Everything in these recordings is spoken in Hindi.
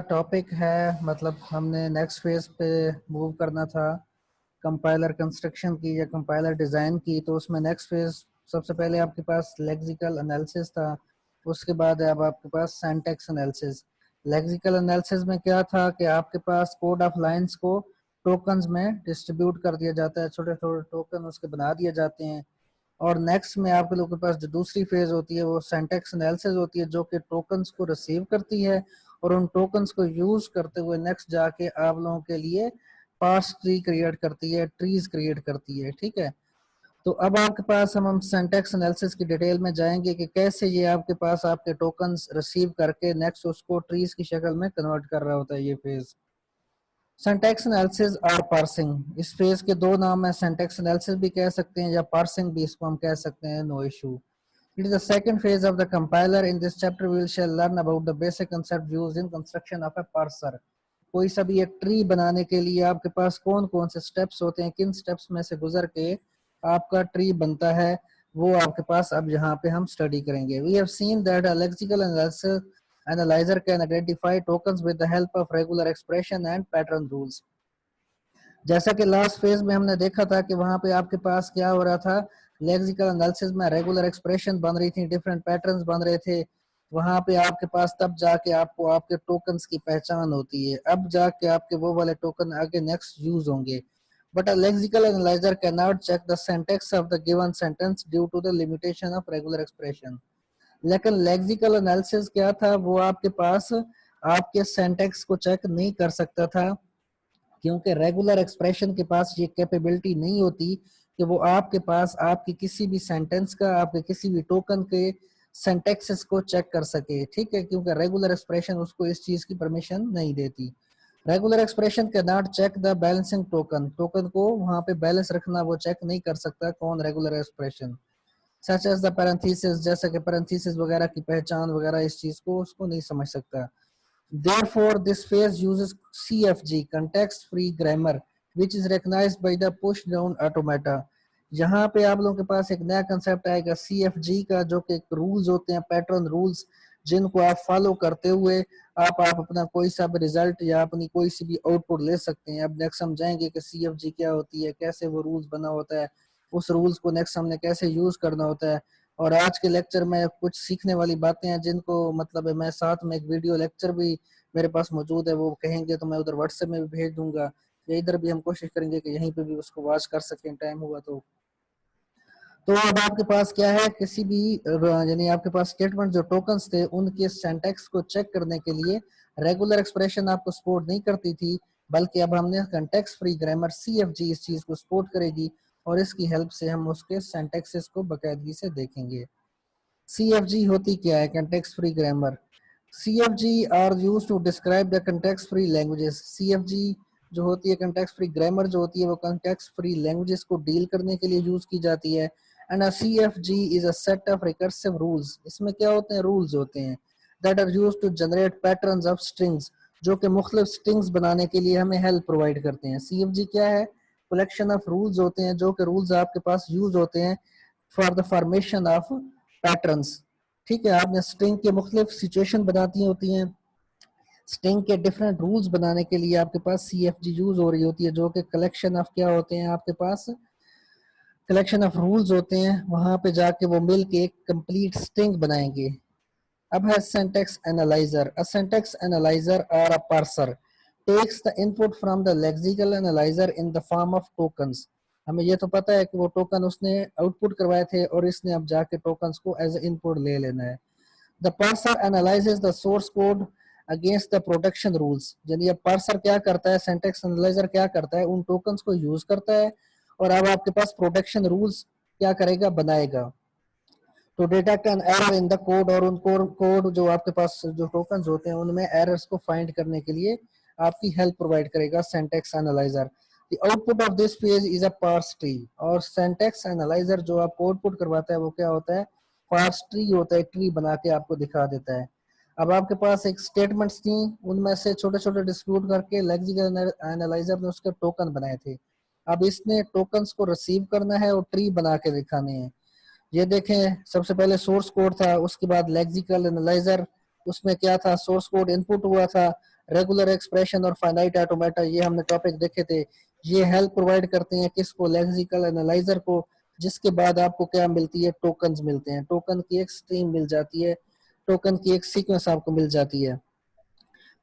टॉपिक है, मतलब हमने नेक्स्ट फेज पे मूव करना था कंपाइलर कंस्ट्रक्शन की या कंपाइलर डिज़ाइन की। तो उसमें नेक्स्ट फेज सबसे पहले आपके पास लेक्सिकल एनालिसिस था, उसके बाद है अब आपके पास सिंटैक्स एनालिसिस। लेक्सिकल एनालिसिस में क्या था कि आपके पास कोड ऑफ लाइंस को टोकन्स में डिस्ट्रीब्यूट कर दिया जाता है, छोटे छोटे टोकन उसके बना दिए जाते हैं। और नेक्स्ट में आपके लोगों के पास जो दूसरी फेज होती है वो सिंटैक्स एनालिसिस होती है, जो कि टोकन्स को रिसीव करती है और उन टोकन्स को यूज करते हुए नेक्स्ट जाके आप लोगों के लिए पार्स ट्री क्रिएट करती है, ट्रीज क्रिएट करती है। ठीक है, तो अब आपके पास हम सिंटैक्स एनालिसिस की डिटेल में जाएंगे कि कैसे ये आपके पास आपके टोकन्स रिसीव करके नेक्स्ट उसको ट्रीज की शक्ल में कन्वर्ट कर रहा होता है ये फेज। सिंटैक्स एनालिसिस और पार्सिंग, इस फेज के दो नाम है, सिंटैक्स एनालिसिस भी कह सकते हैं या पार्सिंग भी इसको हम कह सकते हैं, no issue. It is the second phase of the compiler. In this chapter, we shall learn about the basic concept used in construction of a parser. कोई सा भी एक ट्री बनाने के लिए आपके पास कौन कौन से स्टेप्स होते हैं, किन स्टेप्स में से गुजर के आपका ट्री बनता है, वो आपके पास अब यहाँ पे हम स्टडी करेंगे। We have seen that a lexical analyzer can identify tokens with the help of regular expression and pattern rules. जैसा कि लास्ट फेज में हमने देखा था कि वहां पे आपके पास क्या हो रहा था, लेक्सिकल एनालिसिस में रेगुलर एक्सप्रेशन बन रही थी, डिफरेंट पैटर्न्स बन रहे थे। वहां पे आपके पास तब जाके आपको आपके टोकन्स की पहचान होती है, अब जाके आपके वो वाले टोकन आगे नेक्स्ट यूज होंगे। But a lexical analyser can not check the syntax of the given sentence due to the limitation of regular expression. लेकिन लेक्सिकल एनालिसिस क्या था, वो आपके पास आपके सिंटैक्स को चेक नहीं कर सकता था, क्योंकि रेगुलर एक्सप्रेशन के पास ये कैपेबिलिटी नहीं होती कि वो आपके पास आपकी किसी भी सेंटेंस का, आपके किसी भी टोकन के सिंटैक्सेस को चेक कर सके। ठीक है, क्योंकि रेगुलर एक्सप्रेशन उसको इस चीज की परमिशन नहीं देती। Regular expression can not check the balancing token, token को वहां पे बैलेंस रखना वो चेक नहीं कर सकता कौन, regular expression. Such as the parenthesis, जैसे कि पैरेंथेसिस वगैरह की पहचान वगैरह, इस चीज को उसको नहीं समझ सकता। Therefore, this phase uses CFG, context-free grammar, which is recognized by the push-down automata. यहाँ पे आप लोगों के पास एक नया कंसेप्ट आएगा CFG का, जो कि रूल्स होते हैं, पैटर्न रूल्स, जिनको आप फॉलो करते हुए आप अपना कोई सा भी रिजल्ट या अपनी कोई सी भी आउटपुट ले सकते हैं। अब नेक्स्ट समझाएंगे कि CFG क्या होती है, कैसे वो रूल्स बना होता है, उस रूल्स को नेक्स्ट हमने कैसे यूज करना होता है। और आज के लेक्चर में कुछ सीखने वाली बातें हैं, जिनको मतलब मैं साथ में एक वीडियो लेक्चर भी मेरे पास मौजूद है, वो कहेंगे तो मैं उधर व्हाट्सएप में भी भेज दूंगा, या इधर भी हम कोशिश करेंगे कि यहीं पे भी उसको वॉच कर सकें टाइम हुआ तो अब आपके पास क्या है, किसी भी यानी आपके पास स्टेटमेंट जो टोकन्स थे उनके सिंटैक्स को चेक करने के लिए रेगुलर एक्सप्रेशन आपको सपोर्ट नहीं करती थी, बल्कि अब हमने कंटेक्स्ट फ्री ग्रामर CFG इस चीज को सपोर्ट करेगी, और इसकी हेल्प से हम उसके सिंटैक्सेस को बाकायदगी से देखेंगे। CFG होती क्या है, context free grammar. CFG are used to describe the context free languages. CFG जो होती है, कंटेक्स्ट फ्री ग्रामर जो होती है, वो कंटेक्स्ट फ्री लैंग्वेजेस को डील करने के लिए यूज की जाती है। And a CFG is a set of recursive rules. इसमें क्या होते हैं, रूल्स होते हैं that are used to generate patterns of strings, जो कि मुख्तलिफ स्ट्रिंग्स बनाने के लिए हमें हेल्प प्रोवाइड करते हैं। CFG क्या है, कलेक्शन ऑफ रूल्स होते हैं, जो कि रूल्स आपके पास यूज होते हैं for the formation of patterns. ठीक है, आपने स्ट्रिंग के मुख्तलिफ सिचुएशन बनाती होती हैं, स्ट्रिंग के डिफरेंट रूल्स बनाने के लिए आपके पास CFG यूज हो रही होती है, जो कि कलेक्शन ऑफ क्या होते हैं, आपके पास कलेक्शन ऑफ रूल्स होते हैं। वहां पे जाके वो मिल के एक कंप्लीट स्ट्रिंग बनाएंगे। अब है syntax analyser. A syntax analyser और a parser takes the input from the lexical analyser in the form of tokens. हमें ये तो पता है कि वो टोकन उसने आउटपुट करवाए थे और इसने अब जाके टोकन्स को एज इनपुट ले लेना है। The parser analyses the source code against the protection rules. यानी अब पार्सर क्या करता है, सिंटैक्स एनालाइजर क्या करता है, उन टोकन्स को यूज करता है और अब आपके पास प्रोटेक्शन रूल्स क्या करेगा, बनाएगा to detect an error in the code. और उन कोड जो आपके पास जो टोकन्स होते हैं उनमें एरर्स को फाइंड करने के लिए आपकी हेल्प प्रोवाइड करेगा syntax analyser. The output of this page is a parse tree. और सिंटैक्स एनालाइजर जो आपको आउटपुट करवाता है वो क्या होता है, पार्स ट्री होता है, ट्री बना के आपको दिखा देता है। अब आपके पास एक स्टेटमेंट्स थी, उनमें से छोटे छोटे डिस्प्यूट करके लेक्सिकल एनालाइजर ने उसके टोकन बनाए थे। अब इसने टोकन्स को रिसीव करना है और ट्री बना के दिखाने हैं। ये देखें, सबसे पहले सोर्स कोड था, उसके बाद लेक्सिकल एनालाइजर, उसमें क्या था, सोर्स कोड इनपुट हुआ था। रेगुलर एक्सप्रेशन और फाइनाइट ऑटोमेटा, ये हमने टॉपिक देखे थे। ये हेल्प प्रोवाइड करते हैं किसको, लेक्सिकल एनालाइजर को, जिसके बाद आपको क्या मिलती है, टोकन्स मिलते हैं, टोकन की एक स्ट्रीम मिल जाती है, टोकन की एक सीक्वेंस आपको मिल जाती है।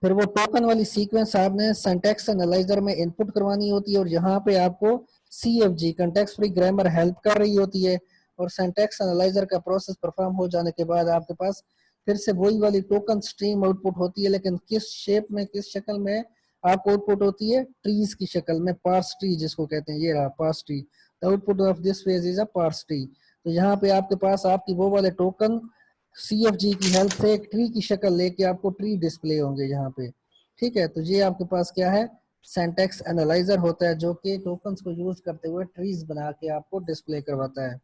फिर वो टोकन वाली सीक्वेंस आपने सिंटैक्स एनालाइजर में इनपुट करवानी होती है, और यहाँ पे आपको CFG context free grammar help कर रही होती है, और सिंटैक्स एनालाइजर का प्रोसेस परफॉर्म हो जाने के बाद आपके पास फिर से वही वाली टोकन स्ट्रीम आउटपुट होती है, लेकिन किस शेप में, किस शक्ल में आपको आउटपुट होती है, ट्रीज की शक्ल में, पार्स ट्री जिसको कहते हैं, ये रहा parse tree. The output of this phase is a parse tree. तो यहाँ पे आपके पास आपकी वो वाले टोकन CFG की हेल्प से एक ट्री की शक्ल लेके आपको ट्री डिस्प्ले होंगे यहाँ पे। ठीक है, तो ये आपके पास क्या है, सिंटैक्स एनालाइजर होता है, जो कि टोकन्स को यूज करते हुए ट्रीज बना के आपको डिस्प्ले करवाता है।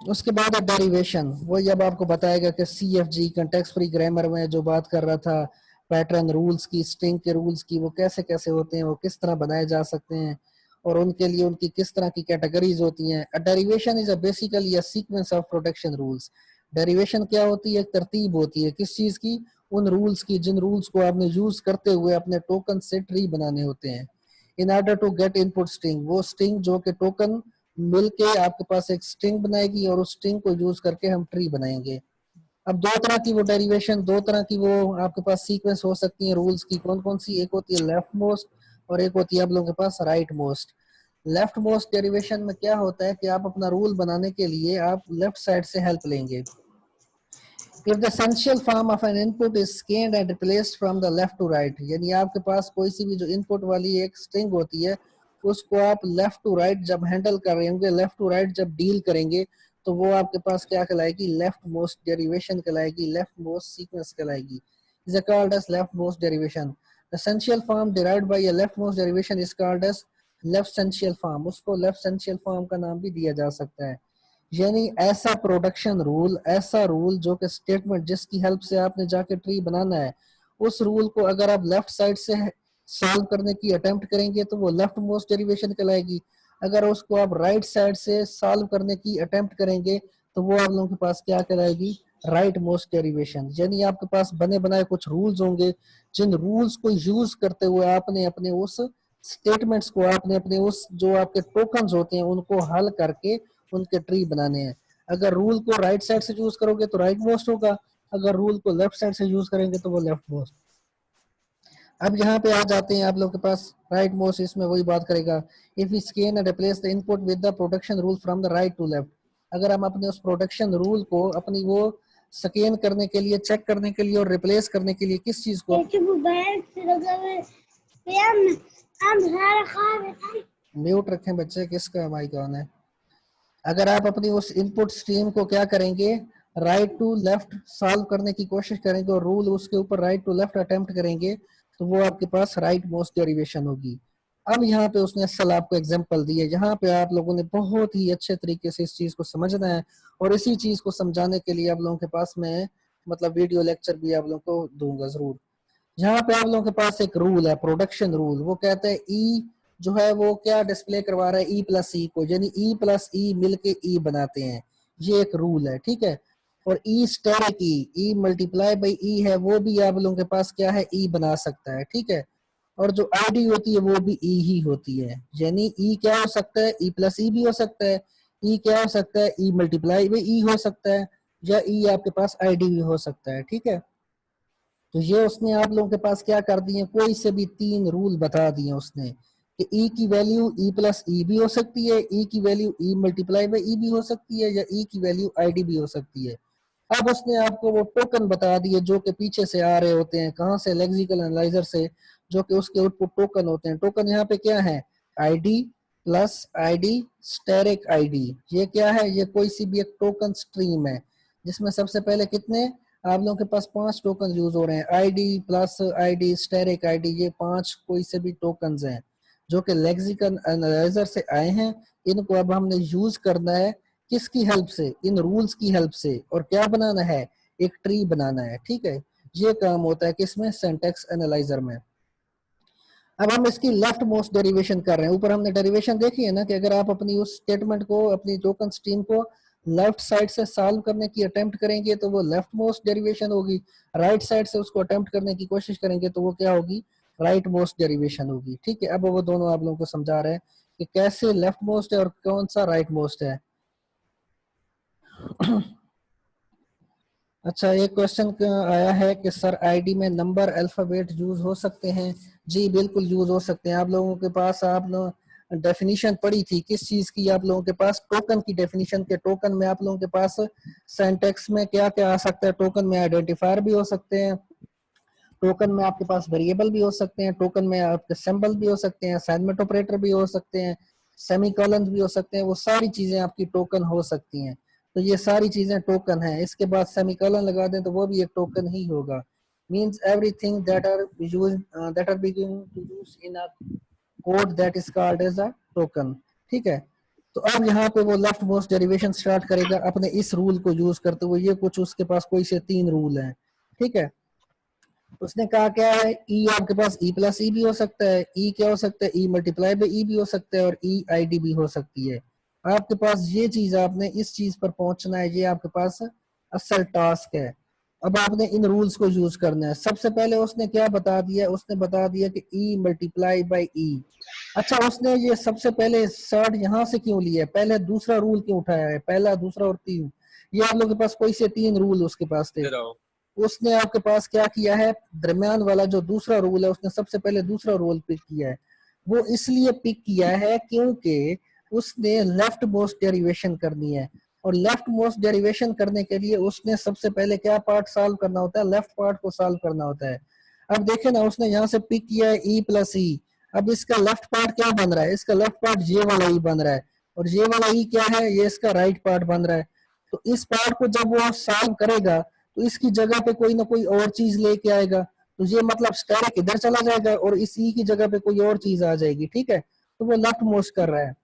उसके बाद डेरिवेशन, वही अब आपको बताएगा कि CFG कंटेक्स्ट फ्री ग्रामर में जो बात कर रहा था, पैटर्न रूल्स की, स्ट्रिंग के रूल्स की, वो कैसे कैसे होते हैं, वो किस तरह बनाए जा सकते हैं, और उनके लिए उनकी किस तरह की कैटेगरीज होती हैं। A derivation is a basically a sequence of protection rules. Derivation क्या होती है, एक तरतीब होती है किस चीज की, उन रूल्स की जिन रूल्स को आपने यूज करते हुए अपने टोकन से ट्री बनाने होते हैं। In order to get input string, वो स्ट्रिंग जो कि टोकन मिलके आपके पास एक स्ट्रिंग बनाएगी, और उस स्ट्रिंग को यूज करके हम ट्री बनाएंगे। अब दो तरह की वो डेरिवेशन, दो तरह की वो आपके पास सीक्वेंस हो सकती है रूल्स की, कौन कौन सी, एक होती है लेफ्ट मोस्ट, और एक होती है आप लोगों के पास rightmost. Leftmost derivation में क्या होता है कि आप अपना रूल बनाने के लिए आप लेफ्ट साइड से हेल्प लेंगे। If the essential form of an input is scanned and replaced from the left to right, यानी आपके पास कोई सी भी जो इनपुट वाली एक स्ट्रिंग होती है, उसको आप लेफ्ट टू राइट जब हैंडल कर रहे होंगे, लेफ्ट टू राइट जब डील करेंगे, तो वो आपके पास क्या कहलाएगी, लेफ्ट मोस्ट डेरिवेशन कहलाएगी, लेफ्ट मोस्ट सीक्वेंस कहलाएगी। Is called as leftmost derivation. essential form derived by a leftmost derivation is called as left essential form, उसको लेफ्ट essential form का नाम भी दिया जा सकता है। यानी ऐसा प्रोडक्शन रूल, ऐसा रूल जो कि स्टेटमेंट जिसकी हेल्प से आपने जाके ट्री बनाना है, उस रूल को अगर आप लेफ्ट साइड से सॉल्व करने की अटेम्प्ट करेंगे तो वो लेफ्ट मोस्ट डेरिवेशन कहलाएगी। अगर उसको आप राइट साइड से सॉल्व करने की अटेम्प्ट करेंगे तो वो आप लोगों के पास क्या कहलाएगी, राइट मोस्ट डेरिवेशन। यानी आपके पास बने बनाए कुछ रूल्स होंगे, जिन रूल्स को यूज करते हुए आपने अपने उस स्टेटमेंट्स को, आपने अपने उस जो आपके टोकन्स होते हैं उनको हल करके उनके ट्री बनाने हैं। अगर रूल को राइट साइड से यूज करोगे तो राइट मोस्ट होगा, अगर रूल को लेफ्ट साइड से यूज करेंगे तो वो लेफ्ट मोस्ट। अब यहाँ पे आ जाते हैं आप लोग के पास राइट मोस्ट, इसमें वही बात करेगा। If we scan and replace the input with the protection rule from the right to left, अगर हम अपने उस प्रोटेक्शन रूल को अपनी वो स्कैन करने के लिए, चेक करने के लिए और रिप्लेस करने के लिए किस चीज को, म्यूट रखें बच्चे, किसका माइक ऑन है। अगर आप अपनी उस इनपुट स्ट्रीम को क्या करेंगे, राइट टू लेफ्ट सॉल्व करने की कोशिश करेंगे और रूल उसके ऊपर राइट टू लेफ्ट अटेम्प्ट करेंगे, तो वो आपके पास राइट मोस्ट डेरिवेशन होगी। अब यहाँ पे उसने असल आपको एग्जांपल दी है, यहाँ पे आप लोगों ने बहुत ही अच्छे तरीके से इस चीज को समझना है, और इसी चीज को समझाने के लिए आप लोगों के पास मैं मतलब वीडियो लेक्चर भी आप लोगों को दूंगा जरूर। यहाँ पे आप लोगों के पास एक रूल है, प्रोडक्शन रूल, वो कहते हैं ई जो है वो क्या डिस्प्ले करवा रहा है, ई प्लस ई को, यानी ई प्लस ई मिलके ई बनाते हैं, ये एक रूल है। ठीक है, और ई स्टेरिक ई मल्टीप्लाई बाई ई है, वो भी आप लोगों के पास क्या है, ई बना सकता है। ठीक है, और जो आईडी होती है वो भी ई ही होती है, यानी ई क्या हो सकता है, ई प्लस ई भी हो सकता है, ई क्या हो सकता है, ई मल्टीप्लाई बाई ई हो सकता है, या ई आपके पास आईडी भी हो सकता है। ठीक है, तो ये उसने आप लोगों के पास क्या कर दिए, कोई से भी तीन रूल बता दिए उसने कि ई की वैल्यू ई प्लस ई भी हो सकती है, ई की वैल्यू ई मल्टीप्लाई बाई ई भी हो सकती है, या ई की वैल्यू आईडी भी हो सकती है। अब उसने आपको वो टोकन बता दिए जो कि पीछे से आ रहे होते हैं, कहाँ से, लेक्सिकल एनालाइजर से, जो कि उसके आउटपुट टोकन होते हैं। टोकन यहाँ पे क्या है, ID plus ID asterisk ID, ये क्या है, ये कोई सी भी एक टोकन स्ट्रीम है, जिसमें सबसे पहले कितने आप लोगों के पास पांच टोकन यूज हो रहे हैं, ID plus ID asterisk ID, ये पांच कोई से भी टोकन हैं जो कि लेक्सिकल एनालाइजर से आए हैं। इनको अब हमने यूज करना है किसकी हेल्प से, इन रूल्स की हेल्प से, और क्या बनाना है, एक ट्री बनाना है। ठीक है, ये काम होता है किसमें, सिंटैक्स एनालाइजर में। अब हम इसकी लेफ्ट मोस्ट डेरिवेशन कर रहे हैं। ऊपर हमने डेरिवेशन देखी है ना कि अगर आप अपनी उस स्टेटमेंट को, अपनी टोकन स्ट्रीम को लेफ्ट साइड से सॉल्व करने की अटेम्प्ट करेंगे तो वो लेफ्ट मोस्ट डेरिवेशन होगी, राइट साइड से उसको अटेम्प्ट करने की कोशिश करेंगे तो वो क्या होगी, राइट मोस्ट डेरिवेशन होगी। ठीक है, अब वो दोनों आप लोगों को समझा रहे हैं कि कैसे लेफ्ट मोस्ट है और कौन सा राइट मोस्ट है। अच्छा, एक क्वेश्चन आया है कि सर आईडी में नंबर अल्फाबेट यूज हो सकते हैं? जी बिल्कुल यूज हो सकते हैं। आप लोगों के पास आप लोग डेफिनेशन पढ़ी थी किस चीज की, आप लोगों के पास टोकन की डेफिनेशन के, टोकन में आप लोगों के पास सिंटैक्स में क्या क्या आ सकता है, टोकन में आइडेंटिफायर भी हो सकते हैं, टोकन में आपके पास वेरिएबल भी हो सकते हैं, टोकन में आपके सिंबल भी हो सकते हैं, असाइनमेंट ऑपरेटर भी हो सकते हैं, सेमीकोलन भी हो सकते हैं, वो सारी चीजें आपकी टोकन हो सकती हैं। तो ये सारी चीजें टोकन है। इसके बाद सेमीकोलन लगा दें तो वो भी एक टोकन ही होगा। Means everything that are use that are beginning to use in a code that is called as a token. ठीक है, तो अब यहाँ पे वो लेफ्ट मोस्ट डेरिवेशन स्टार्ट करेगा अपने इस रूल को यूज करते हुए। ये कुछ उसके पास कोई से 3 रूल हैं। ठीक है, उसने कहा क्या है, ई आपके पास ई प्लस ई भी हो सकता है, ई क्या हो सकता है, ई मल्टीप्लाई बाई ई भी हो सकता है, और ई आई डी भी हो सकती है। आपके पास ये चीज, आपने इस चीज पर पहुंचना है, ये आपके पास असल टास्क है। अब आपने इन रूल्स को यूज करना है। सबसे पहले उसने क्या बता दिया, उसने बता दिया कि ई मल्टीप्लाई बाई ई। अच्छा, उसने ये सबसे पहले शर्ट यहाँ से क्यों लिया है, पहले दूसरा रूल क्यों उठाया है, पहला दूसरा और तीन, ये आप लोग के पास कोई से 3 रूल उसके पास थे। उसने आपके पास क्या किया है, दरमियान वाला जो दूसरा रूल है, उसने सबसे पहले दूसरा रूल पिक किया है। वो इसलिए पिक किया है क्योंकि उसने लेफ्ट मोस्ट डेरिवेशन करनी है, और लेफ्ट मोस्ट डेरिवेशन करने के लिए उसने सबसे पहले क्या पार्ट सॉल्व करना होता है, लेफ्ट पार्ट को सॉल्व करना होता है। अब देखे ना, उसने यहाँ से पिक किया है ई प्लस ई। अब इसका लेफ्ट पार्ट क्या बन रहा है, इसका लेफ्ट पार्ट ये वाला ई बन रहा है, और ये वाला ई क्या है, ये इसका राइट पार्ट बन रहा है। तो इस पार्ट को जब वो सॉल्व करेगा तो इसकी जगह पे कोई ना कोई और चीज लेके आएगा, तो ये मतलब स्टैक इधर चला जाएगा और इस ई की जगह पे कोई और चीज आ जाएगी। ठीक है, तो वो लेफ्ट मोस्ट कर रहा है।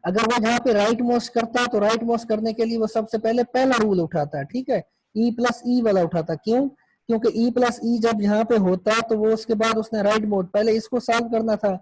अगर वो यहाँ पे राइट मोस्ट करता है तो राइट मोस्ट करने के लिए वो सबसे पहले पहला रूल उठाता है। ठीक है, ई प्लस ई वाला उठाता। क्यों? क्योंकि ई प्लस ई जब यहाँ पे होता तो वो उसके बाद उसने राइट मोड पहले इसको सॉल्व करना था,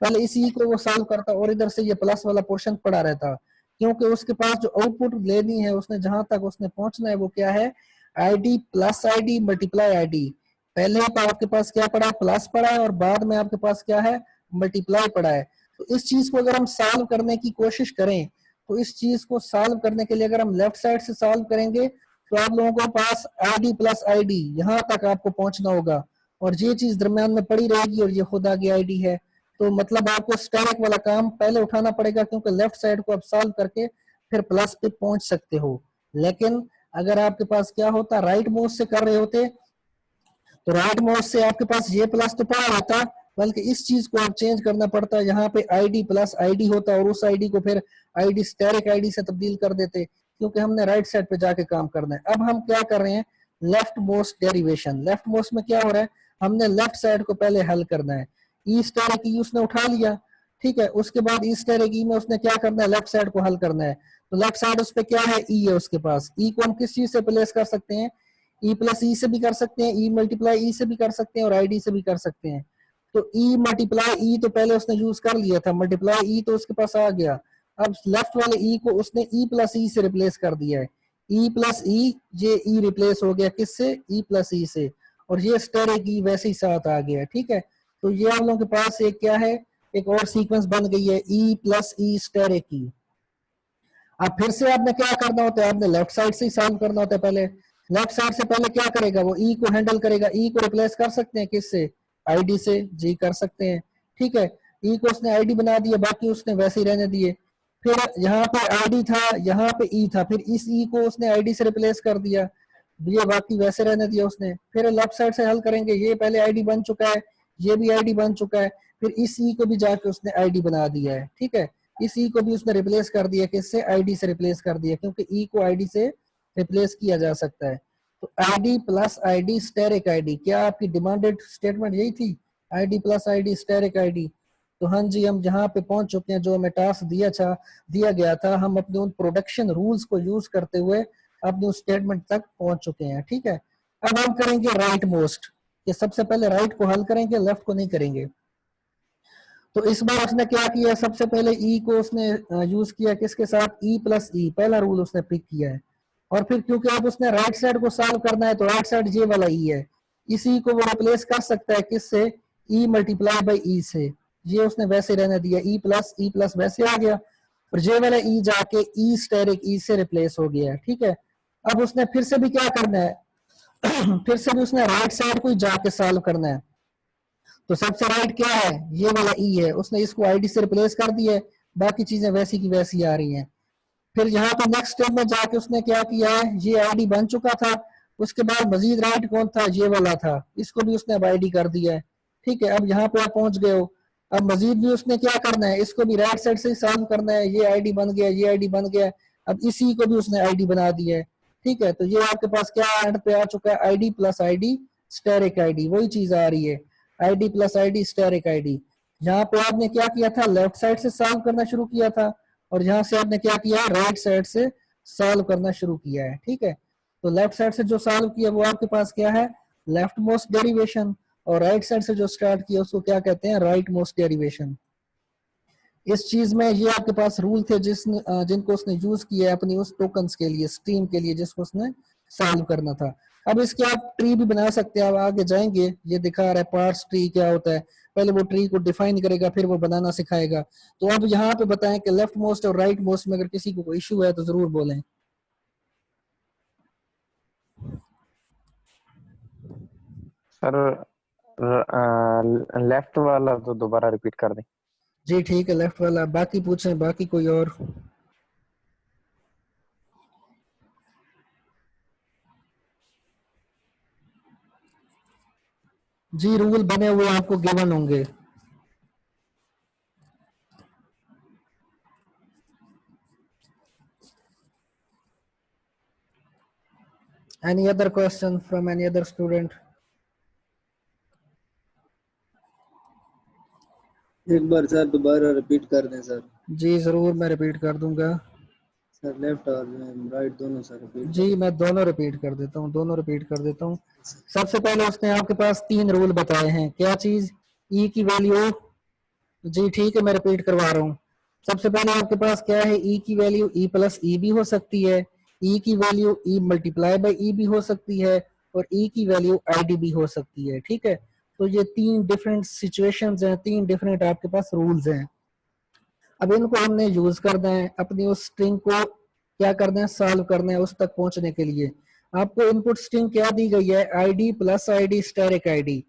पहले इस ई को वो सॉल्व करता और इधर से ये प्लस वाला पोर्शन पड़ा रहता। क्योंकि उसके पास जो आउटपुट लेनी है, उसने जहां तक उसने पहुंचना है वो क्या है, आई D plus I D multiply I D. पहले तो आपके पास क्या पड़ा है, प्लस पड़ा है, और बाद में आपके पास क्या है, मल्टीप्लाई पड़ा है। तो इस चीज को अगर हम सॉल्व करने की कोशिश करें, तो इस चीज को सॉल्व करने के लिए अगर हम लेफ्ट साइड से सॉल्व करेंगे तो आप लोगों के पास I D plus I D यहाँ तक आपको पहुंचना होगा, और ये चीज दरम्यान में पड़ी रहेगी, और ये खुद आगे आई डी है। तो मतलब आपको स्टैक वाला काम पहले उठाना पड़ेगा, क्योंकि लेफ्ट साइड को आप सॉल्व करके फिर प्लस पे पहुंच सकते हो। लेकिन अगर आपके पास क्या होता, राइट मोड से कर रहे होते, तो राइट मोड से आपके पास ये प्लस तो पड़ा रहता, बल्कि इस चीज को आप चेंज करना पड़ता, यहाँ पे आईडी प्लस आईडी होता, और उस आईडी को फिर आईडी स्टेरिक आईडी से तब्दील कर देते, क्योंकि हमने राइट साइड पे जाके काम करना है। अब हम क्या कर रहे हैं, left most derivation. Left most में क्या हो रहा है, हमने लेफ्ट साइड को पहले हल करना है। ई स्टेरिक ई उसने उठा लिया, ठीक है, उसके बाद ई स्टेरिक ई में उसने क्या करना है, लेफ्ट साइड को हल करना है। तो लेफ्ट साइड उस पर क्या है, ई है उसके पास। ई को हम किस चीज से प्लेस कर सकते हैं, ई प्लस ई से भी कर सकते हैं, ई मल्टीप्लाई ई से भी कर सकते हैं, और आईडी से भी कर सकते हैं। तो ई मल्टीप्लाई ई तो पहले उसने यूज कर लिया था, मल्टीप्लाई ई तो उसके पास आ गया। अब लेफ्ट वाले ई को उसने ई प्लस ई से रिप्लेस कर दिया है। ई प्लस ई, ये ई रिप्लेस हो गया किससे, ई प्लस ई से, और ये स्टेरिक ई वैसे ही साथ आ गया। ठीक है, तो ये आप लोगों के पास एक क्या है, एक और सीक्वेंस बन गई है, ई प्लस ई स्टेरिक ई। अब फिर से आपने क्या करना होता है, आपने लेफ्ट साइड से ही सॉल्व करना होता है। पहले लेफ्ट साइड से पहले क्या करेगा, वो ई को हैंडल करेगा। ई को रिप्लेस कर सकते हैं किससे, आईडी से, जी कर सकते हैं। ठीक है, ई को उसने आईडी बना दिया, बाकी उसने वैसे ही रहने दिए। फिर यहाँ पे आईडी था, यहाँ पे ई था, फिर इस ई को उसने आईडी से रिप्लेस कर दिया, ये बाकी वैसे रहने दिया उसने। फिर लेफ्ट साइड से हल करेंगे, ये पहले आईडी बन चुका है, ये भी आईडी बन चुका है, फिर इस ई को भी जाके उसने आईडी बना दिया है। ठीक है, इस ई को भी उसने रिप्लेस कर दिया, किससे, आईडी से रिप्लेस कर दिया, क्योंकि ई को आईडी से रिप्लेस किया जा सकता है। तो ID plus ID asterisk ID, क्या आपकी डिमांडेड स्टेटमेंट यही थी, ID plus ID asterisk ID? तो हाँ जी, हम जहाँ पे पहुंच चुके हैं, जो हमें टास्क दिया गया था, हम अपने उन प्रोडक्शन रूल्स को यूज करते हुए अपने उस स्टेटमेंट तक पहुंच चुके हैं। ठीक है, अब हम करेंगे राइट मोस्ट, कि सबसे पहले राइट को हल करेंगे, लेफ्ट को नहीं करेंगे। तो इस बार उसने क्या किया, सबसे पहले ई को उसने यूज किया किसके साथ, ई प्लस ई, पहला रूल उसने पिक किया है। और फिर क्योंकि अब उसने राइट साइड को सॉल्व करना है तो राइट साइड ये वाला ई है, इसी को वो रिप्लेस कर सकता है किससे, ई मल्टीप्लाई बाई ई से, ये उसने वैसे रहने दिया, ई प्लस वैसे आ गया, और जे वाला ई जाके ई स्टेरिक ई से रिप्लेस हो गया, ठीक है। अब उसने फिर से भी क्या करना है फिर से भी उसने राइट साइड को जाके सॉल्व करना है। तो सबसे राइट क्या है, ये वाला ई है, उसने इसको आईडी से रिप्लेस कर दिया है, बाकी चीजें वैसी की वैसी आ रही हैं। फिर यहाँ पे नेक्स्ट स्टेप में जाके उसने क्या किया है, ये आईडी बन चुका था, उसके बाद मजीद राइट कौन था, ये वाला था, इसको भी उसने अब आईडी कर दिया है, ठीक है। अब यहाँ पे आप पहुंच गए हो, अब मजीद भी उसने क्या करना है, इसको भी राइट साइड से ही सॉल्व करना है, ये आईडी बन गया, ये आईडी बन गया, अब इसी को भी उसने आईडी बना दिया है, ठीक है। तो ये आपके पास क्या एंड पे आ चुका है, ID plus ID asterisk ID, वही चीज आ रही है, ID plus ID asterisk ID. यहाँ पे आपने क्या किया था, लेफ्ट साइड से सॉल्व करना शुरू किया था, और यहाँ से आपने क्या किया, राइट साइड से सॉल्व करना शुरू किया है, ठीक है। तो लेफ्ट साइड से जो सॉल्व किया वो आपके पास क्या है, लेफ्ट मोस्ट डेरिवेशन, और राइट साइड से जो स्टार्ट किया उसको क्या कहते हैं, राइट मोस्ट डेरिवेशन। इस चीज में ये आपके पास रूल थे जिनको उसने यूज किया अपनी उस टोकन्स के लिए, स्ट्रीम के लिए, जिसको उसने सॉल्व करना था। अब इसके आप ट्री भी बना सकते हैं, आप आगे जाएंगे, ये दिखा रहा है पार्स ट्री क्या होता है, पहले वो ट्री को डिफाइन करेगा फिर वो बनाना सिखाएगा। तो अब यहाँ पे बताएं कि लेफ्ट मोस्ट और राइट मोस्ट में अगर किसी को कोई इश्यू है तो जरूर बोलें। सर लेफ्ट वाला तो दोबारा रिपीट कर दें। जी ठीक है, लेफ्ट वाला, बाकी पूछें, बाकी कोई और। जी रूल बने हुए आपको गिवन होंगे। Any other question from any other student? एक बार सर दोबारा रिपीट कर दें सर। जी जरूर, मैं रिपीट कर दूंगा सर लेफ्ट और राइट दोनों सर रिपीट। जी मैं दोनों रिपीट कर देता हूँ, दोनों रिपीट कर देता हूँ। सबसे पहले उसने आपके पास 3 रूल बताए हैं, क्या चीज, ई की वैल्यू, जी ठीक है मैं रिपीट करवा रहा हूँ। सबसे पहले आपके पास क्या है, ई की वैल्यू ई प्लस ई भी हो सकती है, ई की वैल्यू ई मल्टीप्लाई बाई ई भी हो सकती है, और ई की वैल्यू आईडी भी हो सकती है, ठीक है। तो ये 3 डिफरेंट सिचुएशंस हैं, 3 डिफरेंट आपके पास रूल्स हैं। अब इनको हमने यूज करना है अपनी उस स्ट्रिंग को क्या करना है, सॉल्व करना है उस तक पहुंचने के लिए। आपको इनपुट स्ट्रिंग क्या दी गई है, ID plus ID asterisk ID.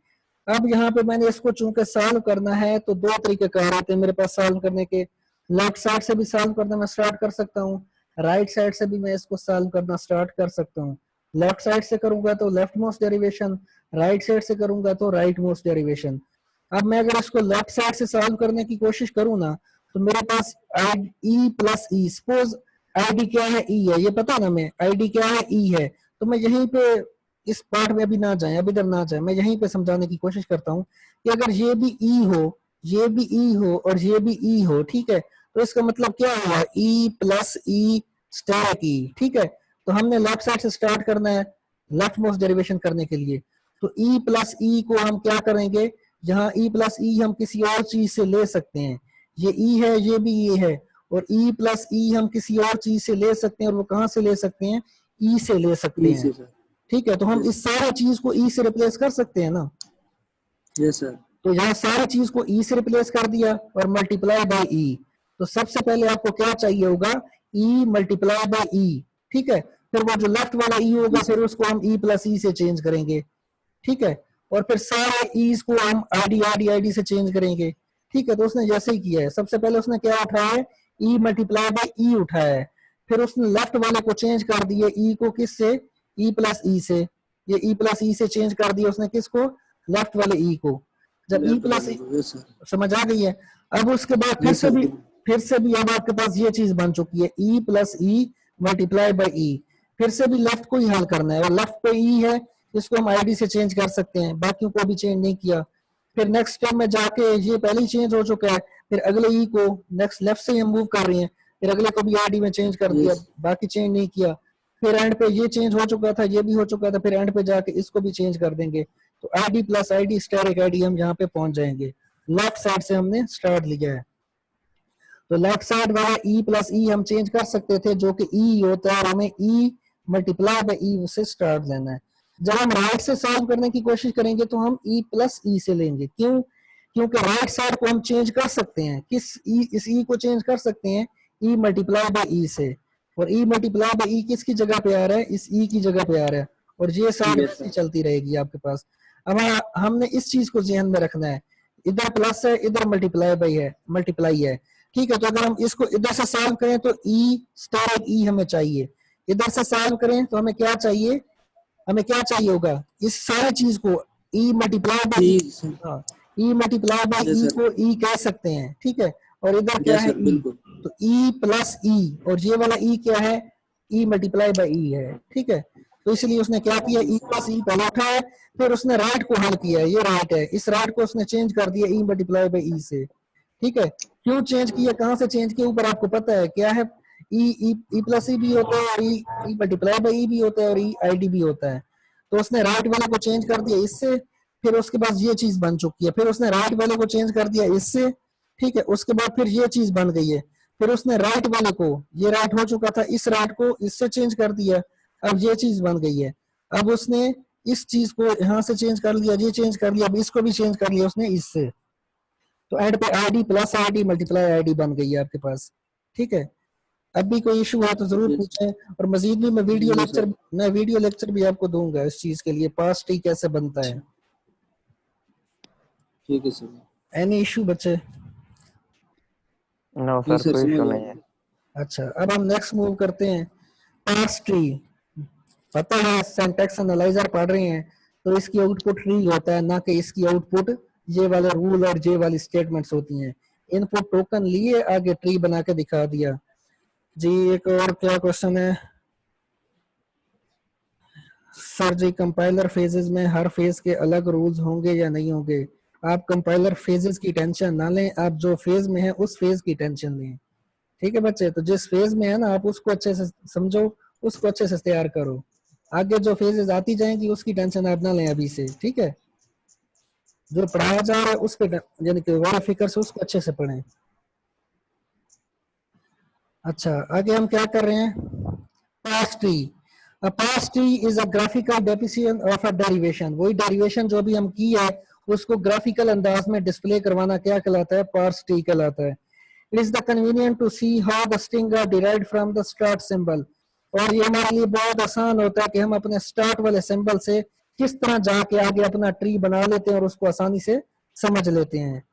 अब यहाँ पे मैंने इसको चूंकि सॉल्व करना है तो 2 तरीके कार आते हैं मेरे पास सॉल्व करने के, लेफ्ट साइड से भी सॉल्व करना मैं स्टार्ट कर सकता हूँ, राइट साइड से भी मैं इसको सॉल्व करना स्टार्ट कर सकता हूँ। लेफ्ट साइड से करूंगा तो left most derivation, right side से करूंगा तो राइट मोस्ट डेरिवेशन। अब मैं अगर इसको लेफ्ट साइड से सॉल्व करने की कोशिश करूँ ना, तो मेरे पास ई प्लस ई, सपोज आईडी क्या है, ई है, ये पता ना, मैं आईडी क्या है, ई है, तो मैं यहीं पे इस पार्ट में अभी ना जाए, अभी इधर ना जाए, मैं यहीं पे समझाने की कोशिश करता हूँ कि अगर ये भी ई हो, ये भी ई हो और ये भी ई हो, ठीक है, तो इसका मतलब क्या हुआ, ई प्लस ई स्टैक ई, ठीक है। तो हमने लेफ्ट साइड से स्टार्ट करना है लेफ्ट मोस्ट डेरिवेशन करने के लिए, तो ई प्लस ई को हम क्या करेंगे, यहाँ ई प्लस ई हम किसी और चीज से ले सकते हैं, ये ई है, ये भी ई है, और ई प्लस ई हम किसी और चीज से ले सकते हैं, और वो कहाँ से ले सकते हैं, ई से ले सकते हैं, ठीक है। तो हम इस सारे चीज को ई से रिप्लेस कर सकते हैं ना, यस सर। तो यहाँ सारे चीज को ई से रिप्लेस कर दिया और मल्टीप्लाई बाय ई। तो सबसे पहले आपको क्या चाहिए होगा, ई मल्टीप्लाई बाय ई, ठीक है। फिर वो जो लेफ्ट वाला ई होगा फिर उसको हम ई प्लस ई से चेंज करेंगे, ठीक है, और फिर सारे ईज को हम आईडी आईडी आईडी से चेंज करेंगे, ठीक है। तो उसने जैसे ही किया है, सबसे पहले उसने क्या उठाया है, ई मल्टीप्लाई बाय ई उठाया है, फिर उसने लेफ्ट वाले को चेंज कर दिया, ई को किससे, ई प्लस ई से, ये ई प्लस ई से चेंज कर दिया उसने किसको, लेफ्ट वाले ई को। जब ई प्लस समझ आ गई है, अब उसके बाद फिर से भी अब आपके पास ये चीज बन चुकी है, E plus E multiply by E, फिर से भी लेफ्ट को ही हल करना है, और लेफ्ट पे ई है, इसको हम आईडी से चेंज कर सकते हैं, बाकियों को भी चेंज नहीं किया। फिर नेक्स्ट स्टेप में जाके ये पहले ही चेंज हो चुका है, फिर अगले ई को नेक्स्ट लेफ्ट से ही हम मूव कर रहे हैं, फिर अगले को भी आईडी में चेंज कर दिया, बाकी चेंज नहीं किया। फिर एंड पे ये चेंज हो चुका था, ये भी हो चुका था, फिर एंड पे जाके इसको भी चेंज कर देंगे, तो ID plus ID asterisk ID हम यहाँ पे पहुंच जाएंगे। लेफ्ट साइड से हमने स्टार्ट लिया है। तो लेफ्ट साइड वाला e प्लस ई हम चेंज कर सकते थे, जो कि e होता है, हमें e मल्टीप्लाई बाई ई से स्टार्ट लेना है। जब हम राइट से सॉल्व करने की कोशिश करेंगे तो हम e प्लस ई से लेंगे। क्यों? क्योंकि राइट साइड को हम चेंज कर सकते हैं, किस e, इस e को चेंज कर सकते हैं e मल्टीप्लाई बाई ई से, और e मल्टीप्लाई बाई ई किसकी जगह पे आ रहा है? इस e की जगह पे आ रहा है, और ये साइड Yes, वैसी sir. चलती रहेगी आपके पास। अब हमने इस चीज को ध्यान में रखना है, इधर प्लस है, इधर मल्टीप्लाई है, ठीक है। तो अगर हम इसको इधर से सॉल्व करें तो e स्टार e हमें चाहिए, इधर से सॉल्व करें तो हमें क्या चाहिए? हमें क्या चाहिए होगा? इस सारी चीज को e multiply by E, E, sir. हाँ, e multiply by Yes, E sir. को e कह सकते हैं, ठीक है। और इधर क्या Yes, है? sir. e, बिल्कुल. तो e प्लस e, और ये वाला e क्या है? e मल्टीप्लाई बाई ई है, ठीक है। तो इसलिए उसने क्या किया? e प्लस ई पहले उठाया, फिर उसने राइट को हल किया, ये राइट है, इस राइट को उसने चेंज कर दिया e मल्टीप्लाई बाई ई से, ठीक है। क्यों चेंज किया, कहां से चेंज किया? ऊपर आपको पता है क्या है? ई प्लस ई भी होता है, और ई मल्टीप्लाई बाई ई भी होता है, और ई आई डी भी होता है। तो उसने राइट वाले को चेंज कर दिया इससे, फिर उसके बाद ये चीज बन चुकी है, फिर उसने राइट वाले को चेंज कर दिया इससे, ठीक है। उसके बाद फिर ये चीज बन गई है, फिर उसने राइट वाले को, ये राइट हो चुका था, इस राइट को इससे चेंज कर दिया, अब ये चीज बन गई है। अब उसने इस चीज को यहाँ से चेंज कर लिया, ये चेंज कर लिया, अब इसको भी चेंज कर लिया उसने इससे। तो एड पे ID plus ID multiply ID बन गई है आपके पास, ठीक है। अब भी कोई इशू है तो जरूर Yes. पूछें, और मजीद भी मैं No, sir. वीडियो लेक्चर भी आपको दूंगा इस चीज के लिए, पास्ट टी कैसे बनता है। ठीक है सर. एनी इशू बच्चे? नो जी सर, सर, कोई समझ इशू आ नहीं है। गया. अच्छा, अब हम नेक्स्ट मूव करते हैं, पास्ट ट्री। पता है सिंटैक्स एनालाइजर पढ़ रहे हैं, तो इसकी आउटपुट ट्री होता है, ना कि इसकी आउटपुट ये वाले रूल और ये वाली स्टेटमेंट्स होती हैं। इनपुट टोकन लिए, आगे ट्री बना के दिखा दिया जी। एक और क्या क्वेश्चन है सर जी? कंपाइलर फेजेस में हर फेज के अलग रूल्स होंगे या नहीं होंगे? आप कंपाइलर फेजेस की टेंशन ना लें, आप जो फेज में है उस फेज की टेंशन लें, ठीक है बच्चे। तो जिस फेज में है ना, आप उसको अच्छे से समझो, उसको अच्छे से तैयार करो। आगे जो फेजेस आती जाएंगी उसकी टेंशन आप ना लें अभी से, ठीक है। जो पढ़ाया जा रहा है उस पे यानी कि गौर फिक्र से उसको अच्छे से पढ़ें। अच्छा, आगे हम क्या कर रहे हैं? Past tree. A past tree is a graphical depiction of a derivation। वही डेरिवेशन जो भी हम की है उसको ग्राफिकल अंदाज में डिस्प्ले करवाना क्या कहलाता है? पास्ट ट्री कहलाता है। It is the convenient to see how the string are derived from the start symbol। और ये हमारे लिए बहुत आसान होता है कि हम अपने स्टार्ट वाले सिंबल से किस तरह जाके आगे अपना ट्री बना लेते हैं और उसको आसानी से समझ लेते हैं।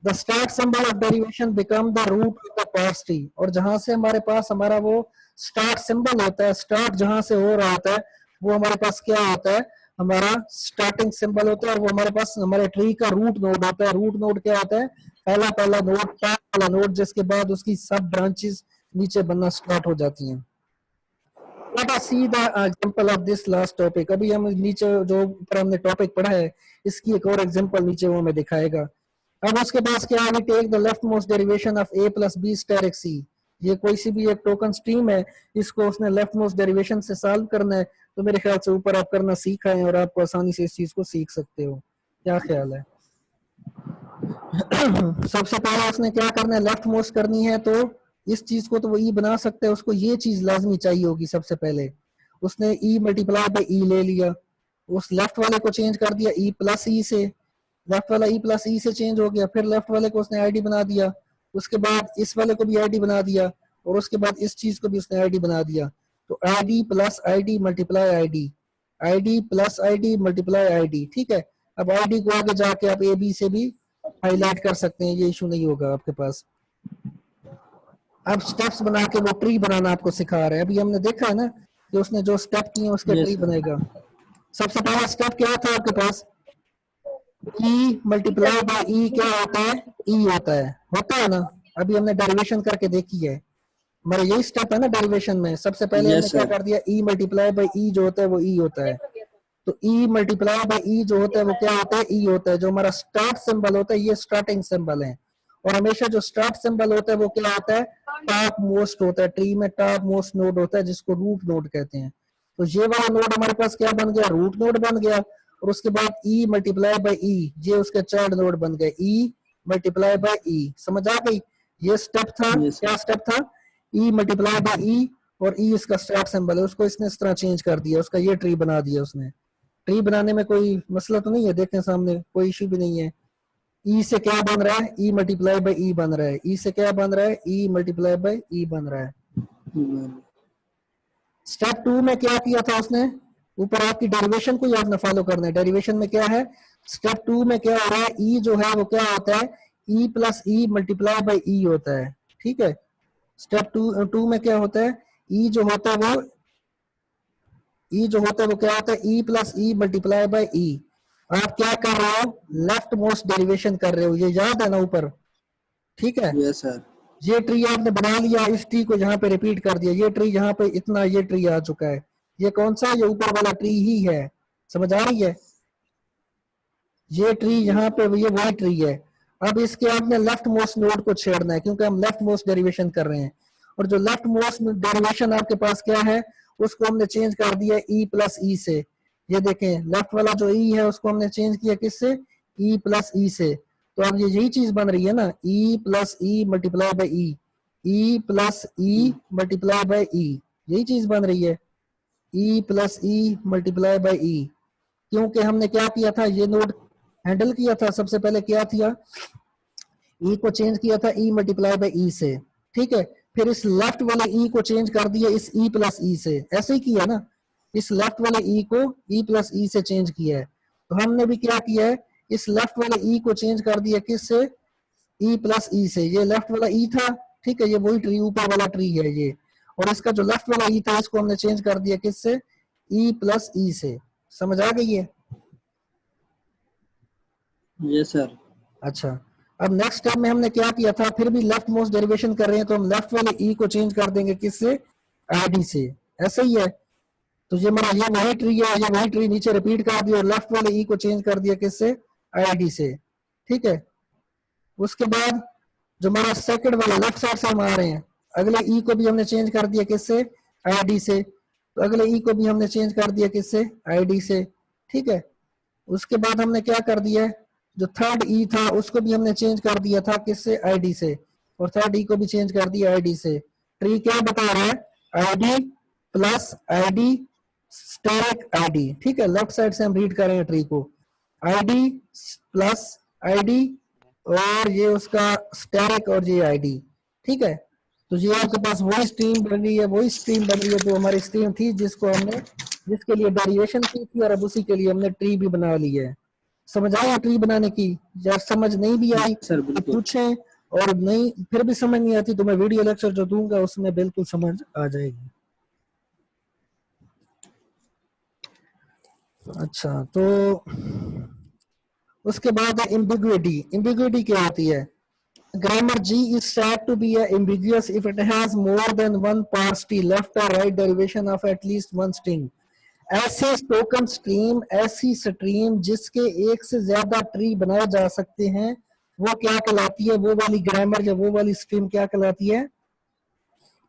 The start symbol of derivation become the root of the parse tree। और जहां से हमारे पास हमारा वो स्टार्ट सिंबल होता है, स्टार्ट जहां से हो रहा होता है, वो हमारे पास क्या होता है? हमारा स्टार्टिंग सिंबल होता है, और वो हमारे पास हमारे ट्री का रूट नोड होता है। रूट नोड क्या होता है? पहला नोड, टॉप वाला नोड, जिसके बाद उसकी सब ब्रांचेस नीचे बनना स्टार्ट हो जाती हैं। Let us see the example of this last topic। अभी हम नीचे जो ऊपर हमने टॉपिक पढ़ा है, इसकी एक और एग्जांपल नीचे वो हमें दिखाएगा। अब उसके पास क्या है? Take the leftmost derivation of a plus B star X C. ये कोई सी भी एक टोकन स्ट्रीम है, इसको उसने लेफ्ट मोस्ट डेरिवेशन से सॉल्व करना है। तो मेरे ख्याल से ऊपर आप करना सीखा है और आपको आसानी से इस चीज को सीख सकते हो। क्या ख्याल है? सबसे पहले उसने क्या करना है? लेफ्ट मोस्ट करनी है, तो इस चीज को तो वो ई बना सकते हैं, उसको ये चीज लाजमी चाहिए होगी। सबसे पहले उसने ई मल्टीप्लाई बाई ई ले लिया, उस लेफ्ट वाले को चेंज कर दिया ई प्लस ई से, लेफ्ट वाला ई प्लस ई से चेंज हो गया, फिर लेफ्ट वाले को उसने आईडी बना दिया, उसके बाद इस वाले को भी आईडी बना दिया, और उसके बाद इस चीज को भी उसने आईडी बना दिया। तो ID plus ID multiply ID, ID plus ID multiply ID, ठीक है। अब आईडी को आगे जाके आप ए बी से भी हाईलाइट कर सकते हैं, ये इशू नहीं होगा आपके पास। अब स्टेप्स बना के वो ट्री बनाना आपको सिखा रहा है। अभी हमने देखा है ना कि उसने जो स्टेप किए उसके Yes, ट्री sir. बनेगा। सबसे पहला स्टेप क्या था आपके पास? ई मल्टीप्लाई बाय ई क्या होता है? ई होता है ना। अभी हमने डेरिवेशन करके देखी है, हमारा यही स्टेप है ना डेरिवेशन में। सबसे पहले हमने Yes, क्या sir. कर दिया? ई मल्टीप्लाई बाय ई जो होता है वो ई होता है। तो ई मल्टीप्लाई बाय ई जो होता है वो क्या होता है? ई होता है। जो हमारा स्टार्ट सिंबल होता है ये स्टार्टिंग सिंबल है, और हमेशा जो स्टार्ट सिंबल होता है वो क्या होता है? टॉप मोस्ट होता है। ट्री में टॉप मोस्ट नोड होता है जिसको रूट नोड कहते हैं। तो ये वाला नोड हमारे पास क्या बन गया? रूट नोड बन गया। और उसके बाद ई मल्टीप्लाई बाई ई, ये उसके चाइल्ड नोड बन गए, ई मल्टीप्लाई बाई ई। समझ आ गई? ये स्टेप था, Yes, sir. क्या स्टेप था? ई मल्टीप्लाई बाई ई, और ई इसका स्टेप सिंबल है, उसको इसने इस तरह चेंज कर दिया, उसका ये ट्री बना दिया उसने। ट्री बनाने में कोई मसला तो नहीं है, देखें सामने कोई इशू भी नहीं है। ई से क्या बन रहा है? ई मल्टीप्लाई बाई ई बन रहा है। ई से क्या बन रहा है? ई मल्टीप्लाई बाई ई बन रहा है। स्टेप 2 में क्या किया था उसने? ऊपर आपकी डेरिवेशन को ही आपने फॉलो करना है। डेरिवेशन में क्या है? स्टेप 2 में क्या हो रहा है? ई जो है वो क्या होता है? E plus E multiply by E होता है। ठीक है, स्टेप 2 में क्या होता है? ई जो होता है वो क्या होता है? E plus E multiply by E. आप क्या कर रहे हो? लेफ्ट मोस्ट डेरिवेशन कर रहे हो, ये याद है ना ऊपर? ठीक है, Yes, sir. ये ट्री आपने बना लिया, इस ट्री को यहाँ पे रिपीट कर दिया, ये ट्री यहाँ पे इतना ये ट्री आ चुका है। ये कौन सा? ये ऊपर वाला ट्री ही है। समझ आ रही है? ये ट्री यहाँ पे ये वही ट्री है। अब इसके आपने लेफ्ट मोस्ट नोड को छेड़ना है, क्योंकि हम लेफ्ट मोस्ट डेरिवेशन कर रहे हैं। और जो लेफ्ट मोस्ट डेरिवेशन आपके पास क्या है, उसको हमने चेंज कर दिया ई प्लस ई से। ये देखें, लेफ्ट वाला जो ई है उसको हमने चेंज किया किससे? ई प्लस ई से। तो अब ये यही चीज बन रही है ना, E plus E multiply by E, E plus E multiply by E, यही चीज बन रही है, E plus E multiply by E. क्योंकि हमने क्या किया था? ये नोड हैंडल किया था, सबसे पहले क्या किया? ई को चेंज किया था ई मल्टीप्लाई बाई ई से। ठीक है, फिर इस लेफ्ट वाले ई को चेंज कर दिया इस ई प्लस ई से। ऐसे ही किया ना, इस लेफ्ट वाले ई को ई प्लस ई से चेंज किया है। तो हमने भी क्या किया है? इस लेफ्ट वाले ई को चेंज कर दिया किससे? ई प्लस ई से। ये लेफ्ट वाला ई था, ठीक है, ये वही ट्री ऊपर वाला ट्री है ये। और इसका जो लेफ्ट वाला ई था इसको हमने चेंज कर दिया किससे? ई प्लस ई से। समझ आ गई है? Yes, sir. अच्छा, अब नेक्स्ट स्टेप में हमने क्या किया था? फिर भी लेफ्ट मोस्ट डेरिवेशन कर रहे हैं, तो हम लेफ्ट वाले ई को चेंज कर देंगे किससे? आईडी से। ऐसा ही है। तो ये हमारा ये वही ट्री है, ये वही ट्री नीचे रिपीट कर दिया और लेफ्ट वाले ई को चेंज कर दिया किससे? आईडी से। ठीक है, उसके बाद जो हमारा सेकंड वाला लेफ्ट साइड से हम आ रहे हैं, अगले ई को भी हमने चेंज कर दिया किससे? आईडी से। तो अगले ई को भी हमने चेंज कर दिया किससे? आईडी से। ठीक है, उसके बाद हमने क्या कर दिया है? जो थर्ड ई था उसको भी हमने चेंज कर दिया था किससे? आईडी से। और थर्ड ई को भी चेंज कर दिया आईडी से। ट्री क्या बता रहा है? ID plus ID stack ID. ठीक है, लेफ्ट साइड से हम रीड कर रहे हैं ट्री को, आईडी प्लस आईडी और ये उसका स्टैक और ये आईडी। ठीक है, तो ये आपके पास वही स्ट्रीम बन रही है, वही स्ट्रीम बन रही है जो हमारी स्ट्रीम थी जिसके लिए डेरिवेशन की थी, और अब उसी के लिए हमने ट्री भी बना ली है। समझ आया ट्री बनाने की? या समझ नहीं भी आई सर तो बिल्कुल। पूछें, और नहीं फिर भी समझ नहीं आती तो मैं वीडियो लेक्चर जो दूंगा उसमें बिल्कुल समझ आ जाएगी। अच्छा, तो उसके बाद है एम्बिग्युइटी। एम्बिग्युइटी क्या होती है? Grammar G is said to be ambiguous if it has more than one parse left or right derivation of at least one string. ऐसे टोकन स्ट्रीम, ऐसी स्ट्रीम जिसके एक से ज्यादा ट्री बनाए जा सकते हैं, वो क्या कहलाती है? वो वाली ग्रामर या वो वाली स्ट्रीम क्या कहलाती है?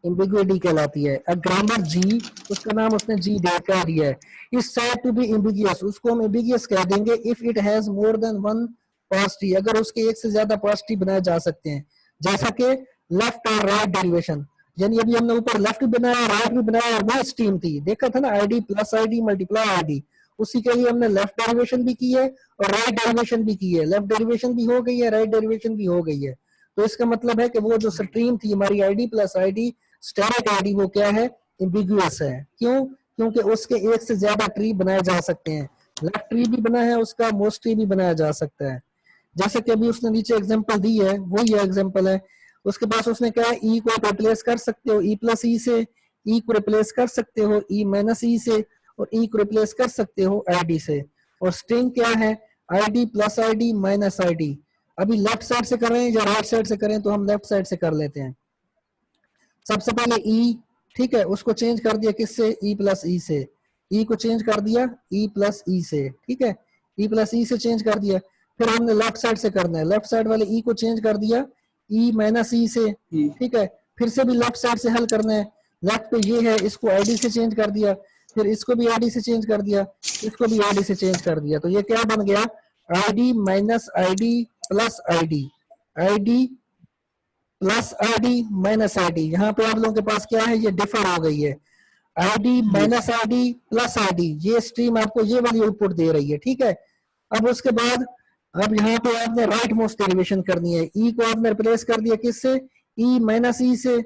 एम्बिग्युइटी कहलाती है। अब ग्रामर जी, उसका नाम उसने जी दे कर दिया है, is said to be ambiguous, उसको हम एम्बिगियस कह देंगे if it has more than one parse tree, अगर उसके एक से ज्यादा पास ट्री बनाए जा सकते हैं, जैसा कि लेफ्ट और राइट डेरिवेशन। यानी अभी हमने ऊपर लेफ्ट भी बनाया, राइट भी बनाया, और वो स्ट्रीम थी, देखा था ना, ID plus ID multiply ID, उसी के लिए हमने लेफ्ट डेरिवेशन भी की है और राइट डेरिवेशन भी की है। लेफ्ट डेरिवेशन भी हो गई है, राइट डेरिवेशन भी हो गई है। तो इसका मतलब है कि वो जो स्ट्रीम थी हमारी ID plus ID static ID, वो क्या है? एम्बिगुअस है। क्यों? क्योंकि उसके एक से ज्यादा ट्री बनाए जा सकते हैं। लेफ्ट ट्री भी बना है उसका, मोस्ट ट्री भी बनाया जा सकता है। जैसे कि अभी उसने नीचे एग्जांपल दी है, वही एग्जांपल है। उसके पास उसने क्या है? ई को रिप्लेस कर सकते हो ई प्लस ई से, ई को रिप्लेस कर सकते हो ई माइनस ई से, और ई को रिप्लेस कर सकते हो आईडी से। और स्ट्रिंग क्या है? ID plus ID minus ID. अभी लेफ्ट साइड से करें या राइट साइड से करें? तो हम लेफ्ट साइड से कर लेते हैं। सबसे पहले ई, ठीक है, उसको चेंज कर दिया किससे? ई प्लस ई से। ई को चेंज कर दिया ई प्लस ई से। ठीक है, ई प्लस ई से चेंज कर दिया। फिर हमने लेफ्ट साइड से करना है, लेफ्ट साइड वाले ई को चेंज कर दिया ई माइनस ई से। ठीक है, फिर से भी लेफ्ट साइड से हल करना है। लेफ्ट पे ये है, इसको आईडी से चेंज कर दिया। फिर इसको भी आईडी से चेंज कर दिया, इसको भी आईडी से चेंज कर दिया, तो ये क्या बन गया, ID minus ID plus ID, ID plus ID minus ID. यहाँ पे आप लोगों के पास क्या है, ये डिफर हो गई है, ID minus ID plus ID, ये स्ट्रीम आपको ये वाली आउटपुट दे रही है, ठीक है। अब उसके बाद अब यहाँ पे आपने राइट मोस्ट डेरिवेशन करनी है, ई को आपने रिप्लेस कर दिया किससे, ई माइनस ई से,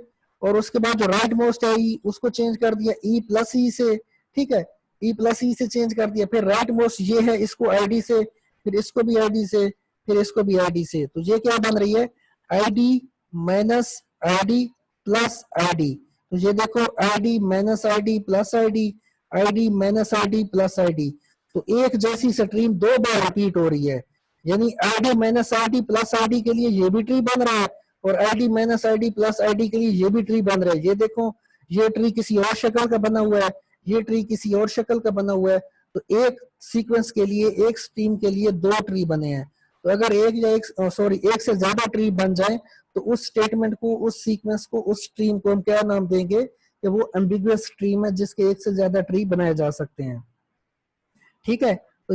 और उसके बाद जो राइट मोस्ट है ई उसको चेंज कर दिया ई प्लस ई से, ठीक है, ई प्लस ई से चेंज कर दिया। फिर राइट मोस्ट ये है, इसको आईडी से, फिर इसको भी आईडी से, फिर इसको भी आईडी से, तो ये क्या बन रही है, ID minus ID plus ID. तो ये देखो ID minus ID plus ID, ID minus ID plus ID, तो एक जैसी स्ट्रीम दो बार रिपीट हो रही है, यानी ID minus ID plus ID के लिए ये भी ट्री बन रहा है, और ID minus ID plus ID के लिए ये भी ट्री बन रहा है। ये देखो ये ट्री किसी और शक्ल का बना हुआ है, ये ट्री किसी और शक्ल का बना हुआ है, तो एक सीक्वेंस के लिए, एक स्ट्रीम के लिए दो ट्री बने हैं। तो अगर एक से ज्यादा ट्री बन जाए तो उस स्टेटमेंट को, उस सीक्वेंस को, उस स्ट्रीम को हम क्या नाम देंगे कि वो एम्बिगुअस स्ट्रीम है जिसके एक से ज्यादा ट्री बनाए जा सकते हैं, ठीक है।